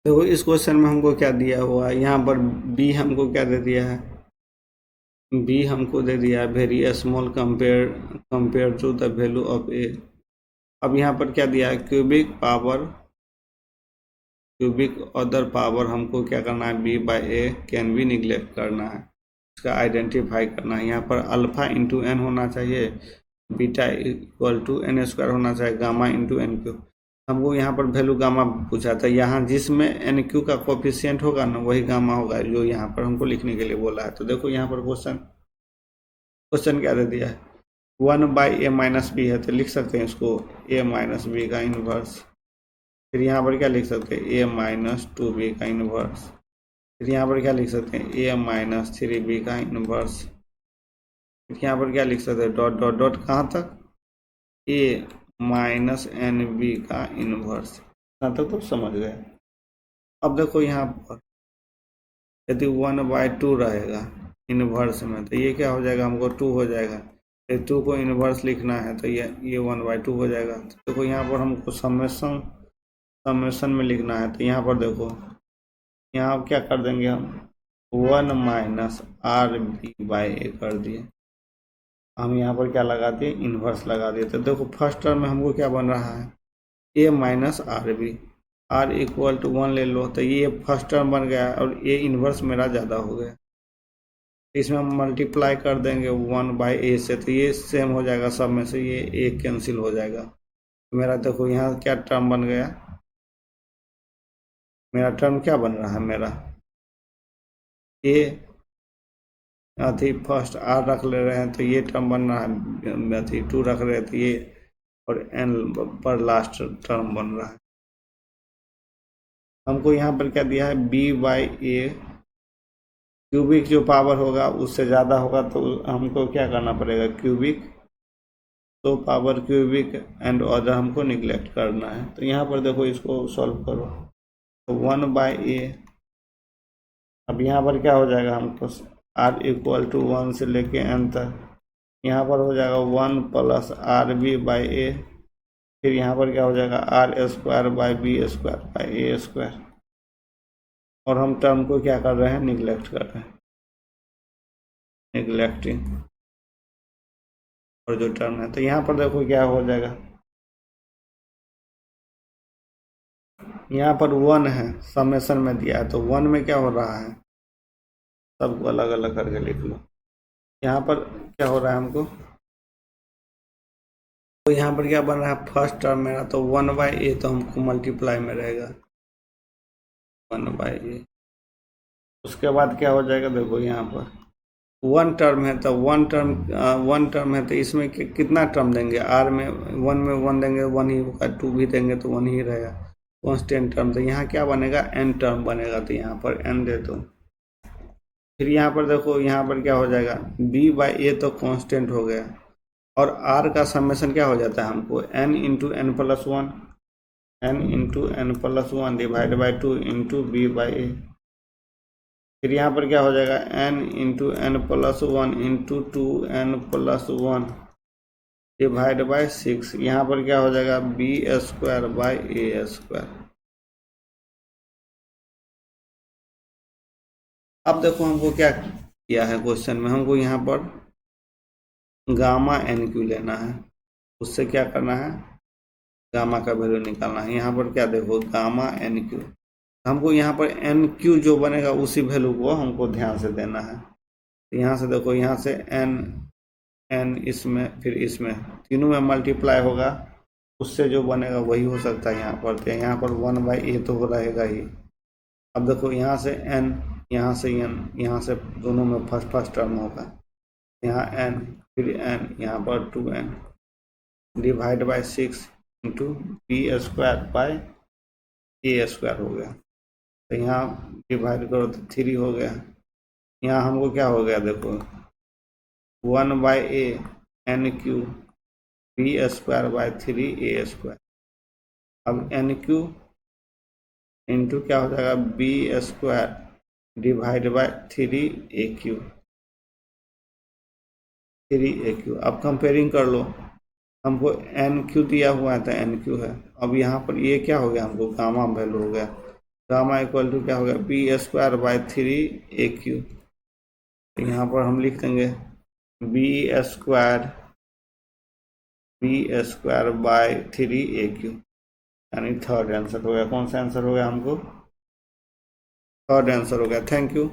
देखो इस क्वेश्चन में हमको क्या दिया हुआ है, यहाँ पर बी हमको क्या दे दिया है, बी हमको दे दिया है very small compare to the value of a. अब यहाँ पर क्या दिया है, क्यूबिक अदर पावर हमको क्या करना है, b by a can be neglect करना है, इसका आइडेंटिफाई करना है। यहाँ पर अल्फा इंटू एन होना चाहिए, beta equal to n square होना चाहिए, गामा इंटू एन क्यू। हमको यहाँ पर वैल्यू गामा पूछा था, यहाँ जिसमें एन क्यू का कोफिशिएंट होगा ना वही गामा होगा, जो यहाँ पर हमको लिखने के लिए बोला है। तो देखो यहाँ पर क्वेश्चन क्या दे दिया है, 1/a-b है, तो लिख सकते हैं इसको a-b का इनवर्स। फिर यहाँ पर क्या लिख सकते हैं, a-2b का इनवर्स। फिर यहाँ पर क्या लिख सकते हैं, a-3b का इनवर्स। फिर यहाँ पर क्या लिख सकते हैं, डॉट डॉट डॉट कहाँ तक, a-nb का इनवर्स। यहाँ तक तो समझ गए। अब देखो यहाँ पर यदि 1/2 रहेगा इनवर्स में, तो ये क्या हो जाएगा, हमको 2 हो जाएगा। यदि 2 को इनवर्स लिखना है तो ये 1/2 हो जाएगा। तो देखो यहाँ पर हमको समेशन में लिखना है, तो यहाँ पर देखो, यहाँ आप क्या कर देंगे, हम 1 - RB/A कर दिए। हम यहाँ पर क्या लगा दिए, इन्वर्स लगा दिए। तो देखो फर्स्ट टर्म में हमको क्या बन रहा है, a - RB, R equal to 1 ले लो, तो ये फर्स्ट टर्म बन गया और ए इन्वर्स मेरा ज़्यादा हो गया। इसमें हम मल्टीप्लाई कर देंगे 1/a से, तो ये सेम हो जाएगा, सब में से ये a कैंसिल हो जाएगा। मेरा देखो यहाँ क्या टर्म बन गया, मेरा टर्म क्या बन रहा है, मेरा a अथी फर्स्ट r रख ले रहे हैं तो ये टर्म बन रहा है, अथी 2 रख रहे हैं तो ये, और n पर लास्ट टर्म बन रहा है। हमको यहाँ पर क्या दिया है, b/a क्यूबिक जो पावर होगा उससे ज़्यादा होगा तो हमको क्या करना पड़ेगा, क्यूबिक, तो पावर क्यूबिक एंड अदर हमको निगलेक्ट करना है। तो यहाँ पर देखो इसको सॉल्व करो, तो 1/a, अब यहाँ पर क्या हो जाएगा, हमको r इक्वल टू 1 से लेके n तक, यहाँ पर हो जाएगा 1 + RB/a। फिर यहाँ पर क्या हो जाएगा, R²/B²/a²। और हम टर्म को क्या कर रहे हैं, निगलेक्ट कर रहे हैं, निगलेक्टिंग, और जो टर्म है, तो यहाँ पर देखो क्या हो जाएगा, यहाँ पर 1 है, समेशन में दिया है, तो 1 में क्या हो रहा है, सबको अलग अलग करके लिख लो। यहाँ पर क्या हो रहा है हमको, तो यहाँ पर क्या बन रहा है, फर्स्ट टर्म मेरा तो 1/a, तो हमको मल्टीप्लाई में रहेगा 1/a। उसके बाद क्या हो जाएगा, देखो यहाँ पर 1 टर्म है, तो 1 टर्म है, तो इसमें कितना टर्म देंगे, आर में 1 में 1 देंगे 1 ही होगा, 2 भी देंगे तो 1 ही रहेगा, कांस्टेंट टर्म। तो यहाँ क्या बनेगा, n टर्म बनेगा, तो यहाँ पर n दे दो। फिर यहाँ पर देखो, यहाँ पर क्या हो जाएगा, b/a तो कांस्टेंट हो गया, और r का समेशन क्या हो जाता है हमको, n × n+1 divide by 2 × b/a। फिर यहाँ पर क्या हो जाएगा, n × n+1 × 2n+1 divide by 6। यहाँ पर क्या हो जाएगा, b²/a²। अब देखो हमको क्या किया है क्वेश्चन में, हमको यहाँ पर गामा NQ लेना है, उससे क्या करना है, गामा का वैल्यू निकालना है। यहाँ पर क्या देखो, गामा NQ, हमको यहाँ पर NQ जो बनेगा उसी वैल्यू को हमको ध्यान से देना है। तो यहाँ से देखो, यहाँ से n इसमें, फिर इसमें, तीनों में मल्टीप्लाई होगा, उससे जो बनेगा वही हो सकता है यहाँ पर। तो यहाँ पर 1/a तो रहेगा ही। अब देखो यहाँ से n, यहाँ से n, यहाँ से दोनों में फर्स्ट टर्म होगा, यहाँ n, फिर n, यहाँ पर 2n डिवाइड बाई 6 × b²/a² हो गया। तो यहाँ डिवाइड करो तो 3 हो गया। यहाँ हमको क्या हो गया, देखो 1/a NQ b²/3a²। अब NQ इंटू क्या हो जाएगा, b² डिवाइड बाई 3AQ। अब कंपेयरिंग कर लो, हमको NQ दिया हुआ है तो NQ है। अब यहाँ पर ये क्या हो गया, हमको गामा वैल्यू हो गया, गामा इक्वल टू क्या होगा b²/3 AQ। तो यहाँ पर हम लिख देंगे b² AQ, यानी थर्ड आंसर हो गया। कौन सा आंसर हो गया हमको? थर्ड आंसर हो गया। Thank you.